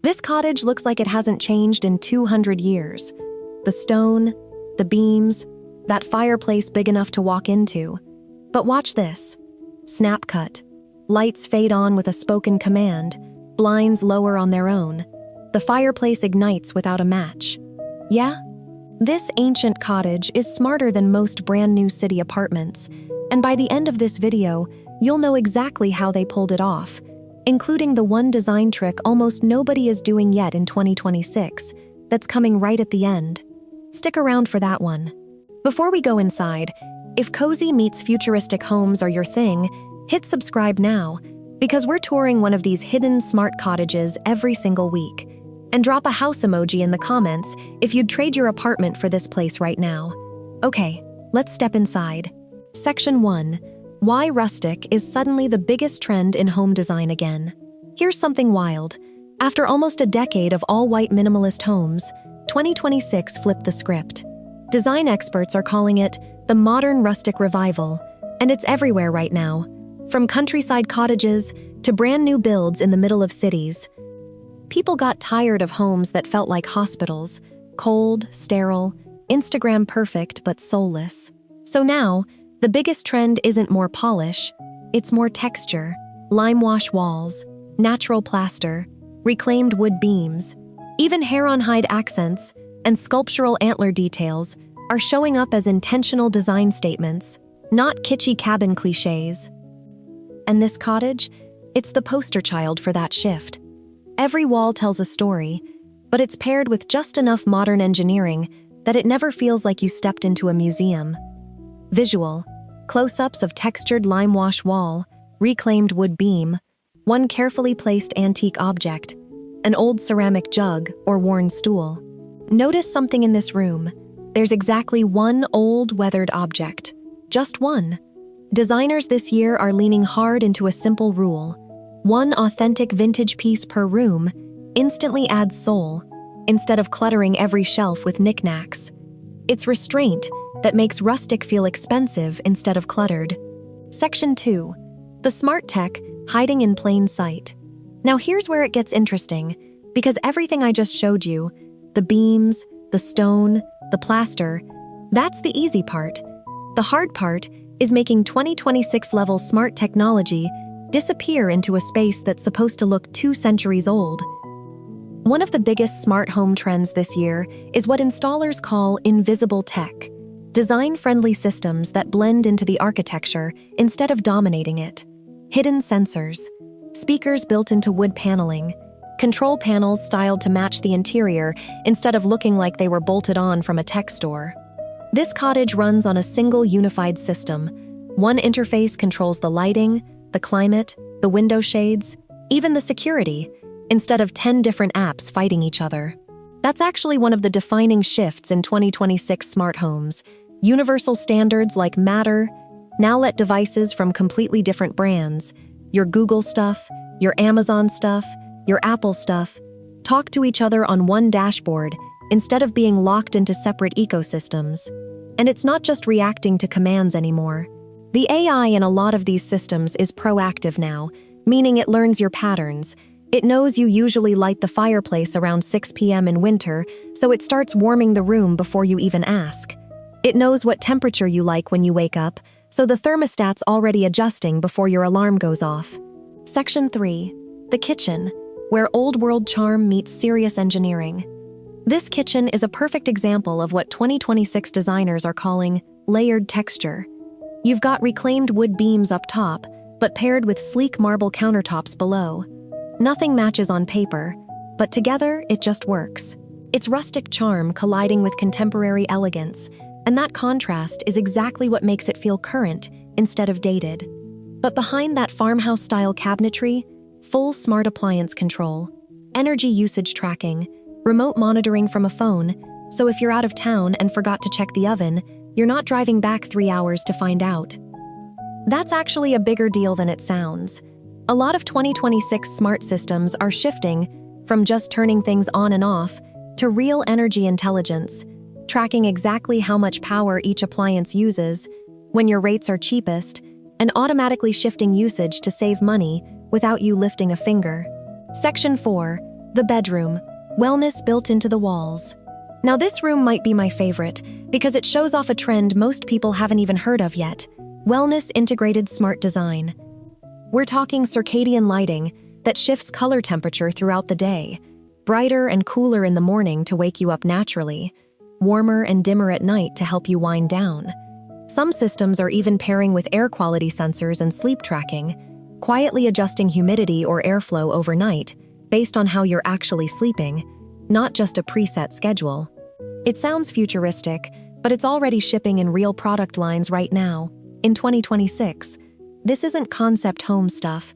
This cottage looks like it hasn't changed in 200 years. The stone, the beams, that fireplace big enough to walk into. But watch this. Snap cut. Lights fade on with a spoken command, blinds lower on their own. The fireplace ignites without a match. Yeah? This ancient cottage is smarter than most brand new city apartments, and by the end of this video, you'll know exactly how they pulled it off, including the one design trick almost nobody is doing yet in 2026, that's coming right at the end. Stick around for that one. Before we go inside, if cozy meets futuristic homes are your thing, hit subscribe now, because we're touring one of these hidden smart cottages every single week. And drop a house emoji in the comments if you'd trade your apartment for this place right now. Okay, let's step inside. Section 1. Why rustic is suddenly the biggest trend in home design again. Here's something wild. After almost a decade of all-white minimalist homes, 2026 flipped the script. Design experts are calling it the modern rustic revival, and it's everywhere right now, from countryside cottages to brand new builds in the middle of cities. People got tired of homes that felt like hospitals, cold, sterile, Instagram perfect but soulless. So now, the biggest trend isn't more polish, it's more texture, limewash walls, natural plaster, reclaimed wood beams, even hair-on-hide accents and sculptural antler details are showing up as intentional design statements, not kitschy cabin cliches. And this cottage, it's the poster child for that shift. Every wall tells a story, but it's paired with just enough modern engineering that it never feels like you stepped into a museum. Visual, close-ups of textured limewash wall, reclaimed wood beam, one carefully placed antique object, an old ceramic jug or worn stool. Notice something in this room. There's exactly one old, weathered object. Just one. Designers this year are leaning hard into a simple rule. One authentic vintage piece per room instantly adds soul, instead of cluttering every shelf with knickknacks. It's restraint that makes rustic feel expensive instead of cluttered. Section 2. The smart tech hiding in plain sight. Now here's where it gets interesting, because everything I just showed you, the beams, the stone, the plaster, that's the easy part. The hard part is making 2026-level smart technology disappear into a space that's supposed to look 2 centuries old. One of the biggest smart home trends this year is what installers call invisible tech, design-friendly systems that blend into the architecture instead of dominating it. Hidden sensors, speakers built into wood paneling, control panels styled to match the interior instead of looking like they were bolted on from a tech store. This cottage runs on a single unified system. One interface controls the lighting, the climate, the window shades, even the security, instead of 10 different apps fighting each other. That's actually one of the defining shifts in 2026 smart homes. Universal standards like Matter now let devices from completely different brands, your Google stuff, your Amazon stuff, your Apple stuff, talk to each other on one dashboard instead of being locked into separate ecosystems. And it's not just reacting to commands anymore. The AI in a lot of these systems is proactive now, meaning it learns your patterns. It knows you usually light the fireplace around 6 p.m. in winter, so it starts warming the room before you even ask. It knows what temperature you like when you wake up, so the thermostat's already adjusting before your alarm goes off. Section 3. The kitchen, where old-world charm meets serious engineering. This kitchen is a perfect example of what 2026 designers are calling layered texture. You've got reclaimed wood beams up top, but paired with sleek marble countertops below. Nothing matches on paper, but together it just works. It's rustic charm colliding with contemporary elegance, and that contrast is exactly what makes it feel current instead of dated. But behind that farmhouse-style cabinetry, full smart appliance control, energy usage tracking, remote monitoring from a phone, so if you're out of town and forgot to check the oven, you're not driving back 3 hours to find out. That's actually a bigger deal than it sounds. A lot of 2026 smart systems are shifting from just turning things on and off to real energy intelligence, tracking exactly how much power each appliance uses, when your rates are cheapest, and automatically shifting usage to save money without you lifting a finger. Section 4. The bedroom. Wellness built into the walls. Now this room might be my favorite because it shows off a trend most people haven't even heard of yet. Wellness integrated smart design. We're talking circadian lighting that shifts color temperature throughout the day. Brighter and cooler in the morning to wake you up naturally. Warmer and dimmer at night to help you wind down. Some systems are even pairing with air quality sensors and sleep tracking, quietly adjusting humidity or airflow overnight based on how you're actually sleeping, not just a preset schedule. It sounds futuristic, but it's already shipping in real product lines right now, in 2026. This isn't concept home stuff.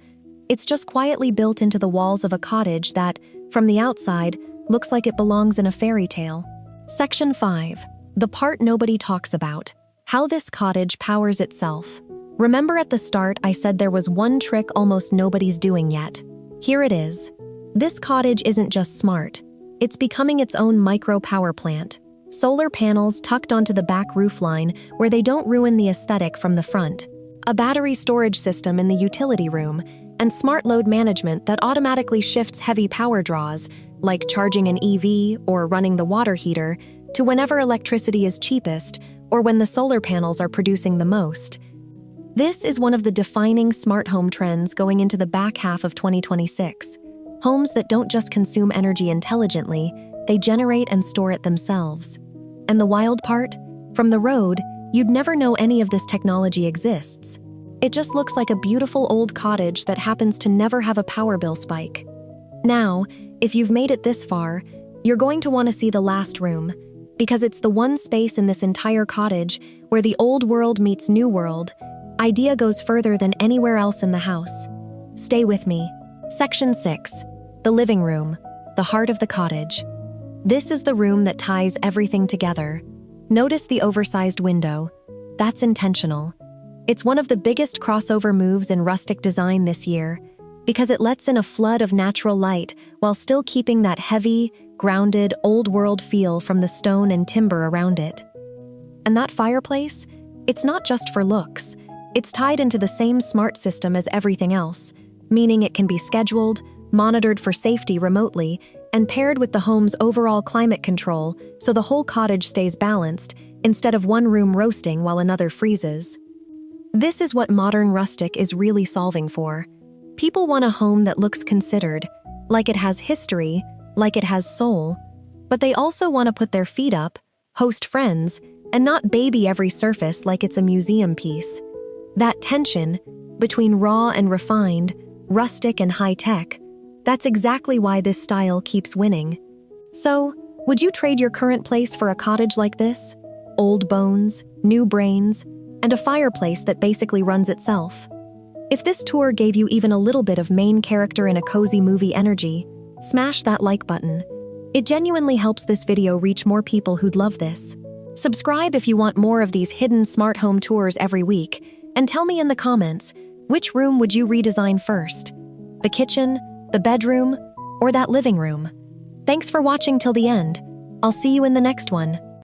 It's just quietly built into the walls of a cottage that, from the outside, looks like it belongs in a fairy tale. Section 5. The part nobody talks about. How this cottage powers itself. Remember at the start I said there was one trick almost nobody's doing yet? Here it is. This cottage isn't just smart. It's becoming its own micro power plant. Solar panels tucked onto the back roofline where they don't ruin the aesthetic from the front. A battery storage system in the utility room, and smart load management that automatically shifts heavy power draws, like charging an EV or running the water heater, to whenever electricity is cheapest or when the solar panels are producing the most. This is one of the defining smart home trends going into the back half of 2026. Homes that don't just consume energy intelligently, they generate and store it themselves. And the wild part? From the road, you'd never know any of this technology exists. It just looks like a beautiful old cottage that happens to never have a power bill spike. Now, if you've made it this far, you're going to want to see the last room, because it's the one space in this entire cottage where the old world meets new world. Idea goes further than anywhere else in the house. Stay with me. Section 6. The living room, the heart of the cottage. This is the room that ties everything together. Notice the oversized window. That's intentional. It's one of the biggest crossover moves in rustic design this year, because it lets in a flood of natural light while still keeping that heavy, grounded, old-world feel from the stone and timber around it. And that fireplace? It's not just for looks. It's tied into the same smart system as everything else, meaning it can be scheduled, monitored for safety remotely, and paired with the home's overall climate control so the whole cottage stays balanced instead of one room roasting while another freezes. This is what modern rustic is really solving for. People want a home that looks considered, like it has history, like it has soul, but they also want to put their feet up, host friends, and not baby every surface like it's a museum piece. That tension between raw and refined, rustic and high-tech, that's exactly why this style keeps winning. So, would you trade your current place for a cottage like this? Old bones, new brains, and a fireplace that basically runs itself. If this tour gave you even a little bit of main character in a cozy movie energy, smash that like button. It genuinely helps this video reach more people who'd love this. Subscribe if you want more of these hidden smart home tours every week, and tell me in the comments, which room would you redesign first? The kitchen, the bedroom, or that living room? Thanks for watching till the end. I'll see you in the next one.